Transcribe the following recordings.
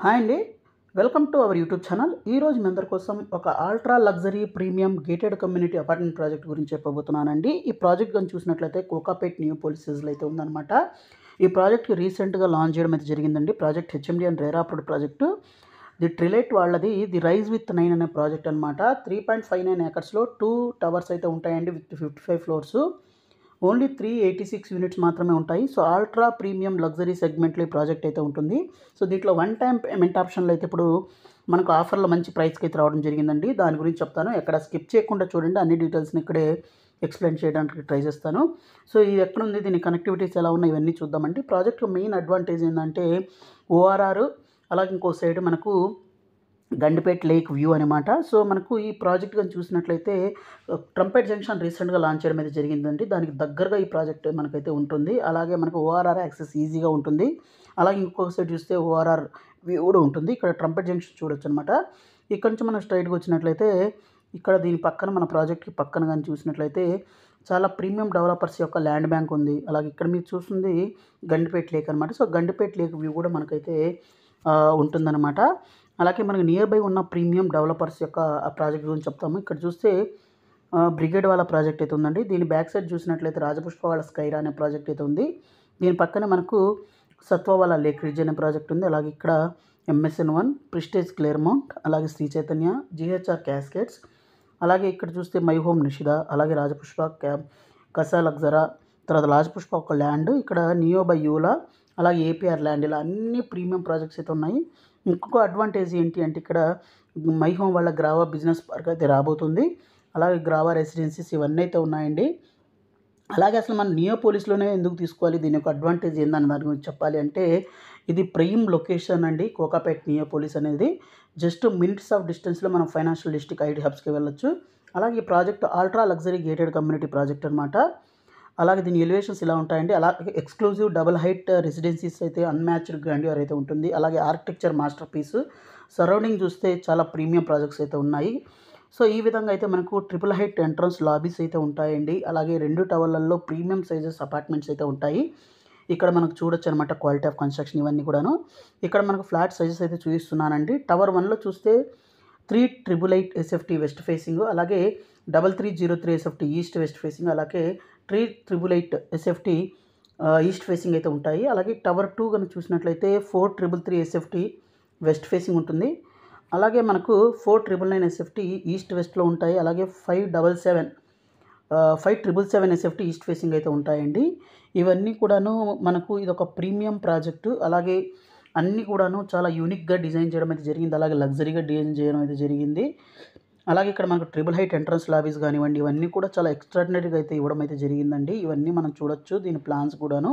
Hi అండి. Welcome to our YouTube channel. ఈరోజు మీ అందరి కోసం ఒక ultra luxury premium gated community apartment project గురించి చెప్పబోతున్నానండి. ఈ ప్రాజెక్ట్ గాని చూసినట్లయితే కోకాపేట్ న్యూ పోలీసెస్లో అయితే ఉందన్నమాట. ఈ ప్రాజెక్ట్‌కి రీసెంట్‌గా లాంచ్ చేయడం అయితే జరిగిందండి. Project HMD and RERA approved project. The Trilight వాళ్ళది ది రైజ్ విత్ 9 అనే ప్రాజెక్ట్ అనమాట. 3.59 ఏకర్స్‌లో 2 టవర్స్ అయితే ఉంటాయండి విత్ 55 ఫ్లోర్సు. ఓన్లీ 386 యూనిట్స్ మాత్రమే ఉంటాయి. సో అల్ట్రా ప్రీమియం లగ్జరీ సెగ్మెంట్లో ఈ ప్రాజెక్ట్ అయితే ఉంటుంది. సో దీంట్లో వన్ టైమ్ పేమెంట్ ఆప్షన్లో అయితే ఇప్పుడు మనకు ఆఫర్లో మంచి ప్రైస్కి అయితే రావడం జరిగిందండి. దాని గురించి చెప్తాను. ఎక్కడ స్కిప్ చేయకుండా చూడండి. అన్ని డీటెయిల్స్ని ఇక్కడే ఎక్స్ప్లెయిన్ చేయడానికి ట్రై చేస్తాను. సో ఇది ఎక్కడుంది, దీని కనెక్టివిటీస్ ఎలా ఉన్నాయి, ఇవన్నీ చూద్దామండి. ప్రాజెక్ట్ మెయిన్ అడ్వాంటేజ్ ఏంటంటే ఓఆర్ఆర్, అలాగే ఇంకో సైడ్ మనకు గండిపేట్ లేక్ వ్యూ అనమాట. సో మనకు ఈ ప్రాజెక్ట్ కానీ చూసినట్లయితే ట్రంపెట్ జంక్షన్ రీసెంట్గా లాంచ్ చేయడం అయితే జరిగిందండి. దానికి దగ్గరగా ఈ ప్రాజెక్ట్ మనకైతే ఉంటుంది. అలాగే మనకు ఓఆర్ఆర్ యాక్సెస్ ఈజీగా ఉంటుంది. అలాగే ఇంకొక సైడ్ చూస్తే ఓఆర్ఆర్ వ్యూ కూడా ఉంటుంది. ఇక్కడ ట్రంపెట్ జంక్షన్ చూడొచ్చు అనమాట. ఇక్కడ నుంచి మనం స్ట్రైట్గా వచ్చినట్లయితే ఇక్కడ దీని పక్కన మన ప్రాజెక్ట్కి పక్కన కానీ చూసినట్లయితే చాలా ప్రీమియం డెవలపర్స్ యొక్క ల్యాండ్ బ్యాంక్ ఉంది. అలాగే ఇక్కడ మీరు చూస్తుంది గండిపేట్ లేక్ అనమాట. సో గండిపేట్ లేక్ వ్యూ కూడా మనకైతే ఉంటుందన్నమాట. అలాగే మనకి నియర్ బై ఉన్న ప్రీమియం డెవలపర్స్ యొక్క ఆ ప్రాజెక్ట్ గురించి చెప్తాము. ఇక్కడ చూస్తే బ్రిగేడ్ వాళ్ళ ప్రాజెక్ట్ అయితే ఉందండి. దీని బ్యాక్ సైడ్ చూసినట్లయితే రాజపుష్ప వాళ్ళ స్కైరా అనే ప్రాజెక్ట్ అయితే ఉంది. దీని పక్కనే మనకు సత్వ వాళ్ళ లేక్ రిడ్జ్ అనే ప్రాజెక్ట్ ఉంది. అలాగే ఇక్కడ MSN1, ప్రిస్టేజ్ క్లేర్మౌంట్, అలాగే శ్రీ చైతన్య, GHR క్యాస్కేట్స్, అలాగే ఇక్కడ చూస్తే మై హోమ్ నిషిద, అలాగే రాజపుష్ప కసా లగ్జరా, తర్వాత రాజపుష్ప ఒక ల్యాండ్, ఇక్కడ నియో బై యూలా, అలాగే APR ల్యాండ్, ఇలా అన్ని ప్రీమియం ప్రాజెక్ట్స్ అయితే ఉన్నాయి. ఇంకొక అడ్వాంటేజ్ ఏంటి అంటే ఇక్కడ మై హోమ్ వాళ్ళ గ్రావా బిజినెస్ పార్క్ అయితే రాబోతుంది. అలాగే గ్రావా రెసిడెన్సీస్ ఇవన్నీ అయితే ఉన్నాయండి. అలాగే అసలు మన నియోపోలిస్లోనే ఎందుకు తీసుకోవాలి, దీని యొక్క అడ్వాంటేజ్ ఏందని దాని గురించి చెప్పాలి అంటే ఇది ప్రైమ్ లొకేషన్ అండి. కోకాపేట్ నియోపోలిస్ అనేది జస్ట్ మినిట్స్ ఆఫ్ డిస్టెన్స్లో మనం ఫైనాన్షియల్ డిస్ట్రిక్ట్ ఐటీ హబ్స్కి వెళ్ళొచ్చు. అలాగే ఈ project ultra luxury gated community project అనమాట. అలాగే దీని ఎలివేషన్స్ ఇలా ఉంటాయండి. అలాగే ఎక్స్క్లూజివ్ డబుల్ హైట్ రెసిడెన్సీస్ అయితే అన్మ్యాచ్డ్ గ్రాండియర్ అయితే ఉంటుంది. అలాగే ఆర్కిటెక్చర్ మాస్టర్ పీస్. సరౌండింగ్ చూస్తే చాలా ప్రీమియం ప్రాజెక్ట్స్ అయితే ఉన్నాయి. సో ఈ విధంగా అయితే మనకు ట్రిపుల్ హైట్ ఎంట్రన్స్ లాబీస్ అయితే ఉంటాయండి. అలాగే 2 టవర్లలో ప్రీమియం సైజెస్ అపార్ట్మెంట్స్ అయితే ఉంటాయి. ఇక్కడ మనకు చూడొచ్చు అనమాట క్వాలిటీ ఆఫ్ కన్స్ట్రక్షన్ ఇవన్నీ కూడాను. ఇక్కడ మనకు ఫ్లాట్ సైజెస్ అయితే చూపిస్తున్నానండి. టవర్ 1లో చూస్తే 388 SFT వెస్ట్ ఫేసింగ్, అలాగే 3303 SFT ఈస్ట్ వెస్ట్ ఫేసింగ్, అలాగే 388 SFT ఈస్ట్ ఫేసింగ్ అయితే ఉంటాయి. అలాగే టవర్ 2 కనుక చూసినట్లయితే 4333 SFT వెస్ట్ ఫేసింగ్ ఉంటుంది. అలాగే మనకు 4399 SFT ఈస్ట్ వెస్ట్లో ఉంటాయి. అలాగే 5777 SFT ఈస్ట్ ఫేసింగ్ అయితే ఉంటాయండి. ఇవన్నీ కూడాను మనకు ఇదొక ప్రీమియం ప్రాజెక్టు. అలాగే అన్నీ కూడాను చాలా యూనిక్గా డిజైన్ చేయడం అయితే జరిగింది. అలాగే లగ్జరీగా డిజైన్ చేయడం అయితే జరిగింది. అలాగే ఇక్కడ మనకు ట్రిపుల్ హైట్ ఎంట్రన్స్ లాబీస్ కానివ్వండి, ఇవన్నీ కూడా చాలా ఎక్స్ట్రాడినరీగా అయితే ఇవ్వడం అయితే జరిగిందండి. ఇవన్నీ మనం చూడొచ్చు దీని ప్లాన్స్ కూడాను.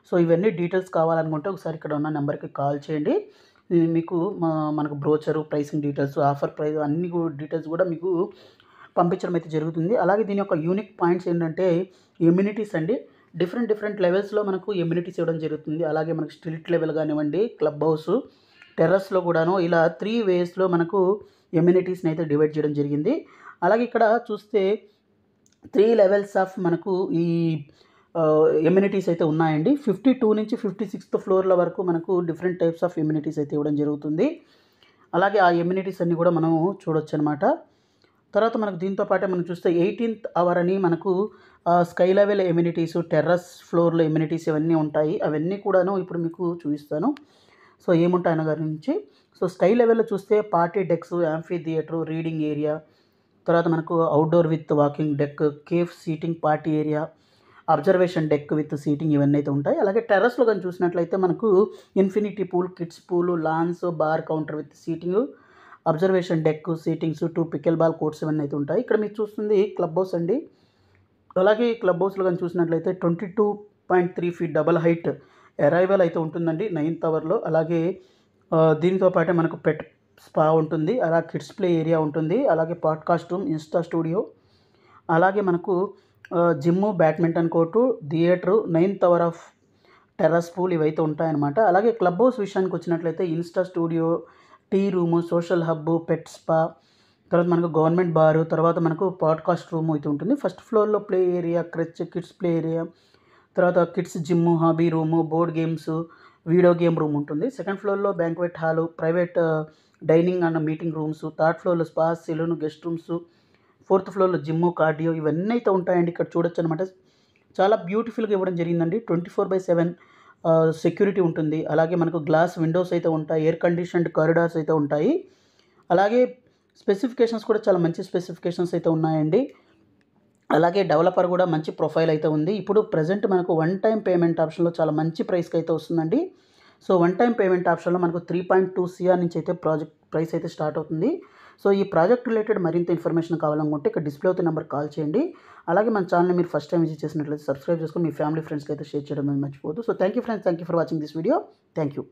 సో ఇవన్నీ డీటెయిల్స్ కావాలనుకుంటే ఒకసారి ఇక్కడ ఉన్న నెంబర్కి కాల్ చేయండి. మీకు మనకు brochure, pricing details, offer price అన్ని డీటెయిల్స్ కూడా మీకు పంపించడం అయితే జరుగుతుంది. అలాగే దీని యొక్క యూనిక్ పాయింట్స్ ఏంటంటే ఎమ్యూనిటీస్ అండి. డిఫరెంట్ లెవెల్స్లో మనకు ఎమ్యూనిటీస్ ఇవ్వడం జరుగుతుంది. అలాగే మనకు స్ట్రీట్ లెవెల్ కానివ్వండి, క్లబ్ హౌస్, టెర్రస్లో కూడాను ఇలా 3 వేస్లో మనకు ఎమ్యూనిటీస్ని అయితే డివైడ్ చేయడం జరిగింది. అలాగే ఇక్కడ చూస్తే 3 లెవెల్స్ ఆఫ్ మనకు ఈ ఎమ్యూనిటీస్ అయితే ఉన్నాయండి. 52 నుంచి 56th ఫ్లోర్ల వరకు మనకు డిఫరెంట్ టైప్స్ ఆఫ్ ఎమ్యూనిటీస్ అయితే ఇవ్వడం జరుగుతుంది. అలాగే ఆ ఎమ్యూనిటీస్ అన్నీ కూడా మనం చూడొచ్చు అనమాట. తర్వాత మనకు దీంతో పాటే మనం చూస్తే 18th అవర్ అని మనకు స్కై లెవెల్ ఎమ్యూనిటీస్, టెర్రస్ ఫ్లోర్లో ఎమ్యూనిటీస్ ఇవన్నీ ఉంటాయి. అవన్నీ కూడాను ఇప్పుడు మీకు చూపిస్తాను. సో ఏముంటాయి అన్న గారి నుంచి. సో స్కై లెవెల్లో చూస్తే party dex, amphi theatre, reading area, తర్వాత మనకు outdoor with walking deck, cafe seating party area, observation deck with seating ఇవన్నీ అయితే ఉంటాయి. అలాగే టెర్రస్లో కానీ చూసినట్లయితే మనకు infinity pool, kids pool, lance, bar counter with seating, observation deck, sittings, 2 pickle ball courts ఇవన్నీ అయితే ఉంటాయి. ఇక్కడ మీరు చూస్తుంది క్లబ్ హౌస్ అండి. అలాగే క్లబ్ హౌస్లో కానీ చూసినట్లయితే 22.3 ఫీట్ డబల్ హైట్ అరైవల్ అయితే ఉంటుందండి 9th అవర్లో. అలాగే దీనితో పాటే మనకు పెట్ స్పా ఉంటుంది. అలా కిడ్స్ ప్లే ఏరియా ఉంటుంది. అలాగే పాడ్కాస్ట్ రూమ్, ఇన్స్టా స్టూడియో, అలాగే మనకు gym, badminton court, theatre, 9th hour of terrace pool ఇవైతే ఉంటాయన్నమాట. అలాగే క్లబ్ హౌస్ విషయానికి వచ్చినట్లయితే insta studio, tea room, social hub, pet spa, తర్వాత మనకు గవర్నమెంట్ బారు, తర్వాత మనకు పాడ్కాస్ట్ రూమ్ అయితే ఉంటుంది. ఫస్ట్ ఫ్లోర్లో play area, kids play area, తర్వాత kids gym, hobby room, board games, video game room ఉంటుంది. సెకండ్ ఫ్లోర్లో banquet hall, private dining and meeting rooms, third ఫ్లోర్లో spa, salon, guest rooms, fourth ఫ్లోర్లో gym, cardio ఇవన్నీ అయితే ఉంటాయండి. ఇక్కడ చూడొచ్చు అనమాట. చాలా బ్యూటిఫుల్గా ఇవ్వడం జరిగిందండి. 24/7 సెక్యూరిటీ ఉంటుంది. అలాగే మనకు గ్లాస్ విండోస్ అయితే ఉంటాయి. ఎయిర్ కండిషన్డ్ కారిడార్స్ అయితే ఉంటాయి. అలాగే స్పెసిఫికేషన్స్ కూడా చాలా మంచి స్పెసిఫికేషన్స్ అయితే ఉన్నాయండి. అలాగే డెవలపర్ కూడా మంచి ప్రొఫైల్ అయితే ఉంది. ఇప్పుడు ప్రెజెంట్ మనకు వన్ టైం పేమెంట్ ఆప్షన్లో చాలా మంచి ప్రైస్కి అయితే వస్తుందండి. సో వన్ టైం పేమెంట్ ఆప్షన్లో మనకు 3.2 CR నుంచి అయితే ప్రాజెక్ట్ ప్రైస్ అయితే స్టార్ట్ అవుతుంది. సో ఈ ప్రాజెక్ట్ రిలేటెడ్ మరింత ఇన్ఫర్మేషన్ కావాలనుకుంటే ఇక్కడ డిస్ప్లే అవుతున్న నెంబర్ కాల్ చేయండి. అలాగే మన ఛానల్ని మీరు ఫస్ట్ టైం విజిట్ చేసినట్లయితే సబ్స్క్రైబ్ చేసుకొని మీ ఫ్యామిలీ ఫ్రెండ్స్కి అయితే షేర్ చేయడం మర్చిపోవద్దు. So thank you friends, thank you for watching this video. Thank you.